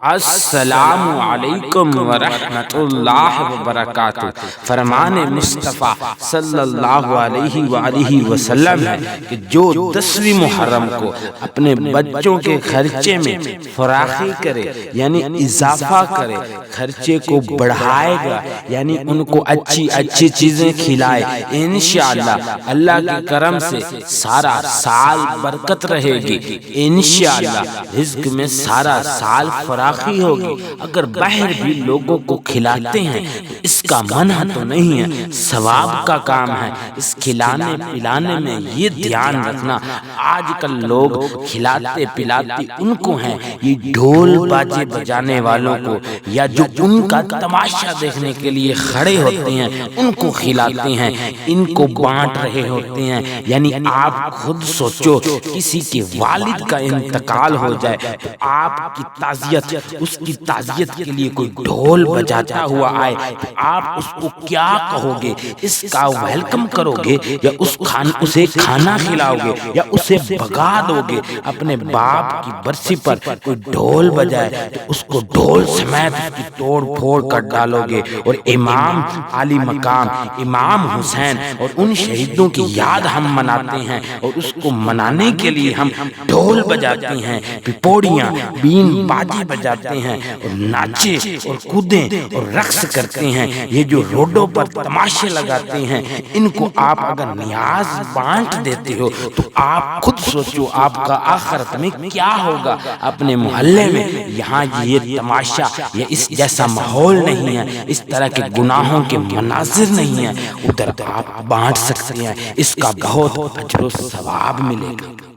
السلام علیکم ورحمۃ اللہ وبرکاتہ۔ فرمان مصطفیٰ صلی اللہ علیہ وآلہ وسلم ہے کہ جو 10ویں محرم کو اپنے بچوں کے خرچے میں فراخی کرے یعنی اضافہ کرے، خرچے کو بڑھائے گا یعنی ان کو اچھی اچھی چیزیں کھلائے، انشاءاللہ اللہ کے کرم سے سارا سال برکت رہے گی، انشاءاللہ رزق میں سارا سال فراخی ہوگی۔ اگر باہر بھی لوگوں کو کھلاتے ہیں تو اس کا منع تو نہیں ہے، ثواب کا کام ہے۔ اس کھلانے پلانے میں یہ دھیان رکھنا، آج کل لوگ کھلاتے پلاتے ان کو ہیں، یہ ڈھول باجے بجانے والوں کو یا جو ان کا تماشا دیکھنے کے لیے کھڑے ہوتے ہیں ان کو کھلاتے ہیں، ان کو بانٹ رہے ہوتے ہیں۔ یعنی آپ خود سوچو، کسی کے والد کا انتقال ہو جائے تو آپ کی تعزیت، اس کی تعزیت کے لیے کوئی ڈھول بجاتا ہوا آئے تو آپ اس کو کیا کہو گے؟ اس کا ویلکم کرو گے یا اسے کھانا کھلاؤ گے یا اسے بھگا دو گے؟ اپنے باپ کی برسی پر کوئی ڈھول بجائے تو اس کو ڈھول سمیت اس کی توڑ پھوڑ کر ڈالو گے۔ اور امام علی مقام امام حسین اور ان شہیدوں کی یاد ہم مناتے ہیں، اور اس کو منانے کے لیے ہم ڈھول بجاتے ہیں، پپوڑیاں بین باجے بجاتے ہیں اور ناچے اور کودیں اور رقص کرتے ہیں۔ یہ جو روڈوں پر تماشے لگاتے ہیں ان کو آپ اگر نیاز بانٹ دیتے ہو تو آپ خود سوچو آپ کا آخرت میں کیا ہوگا۔ اپنے محلے میں یہاں یہ تماشا یا اس جیسا ماحول نہیں ہے، اس طرح کے گناہوں کے مناظر نہیں ہیں، ادھر آپ بانٹ سکتے ہیں، اس کا بہت اجر و ثواب ملے گا۔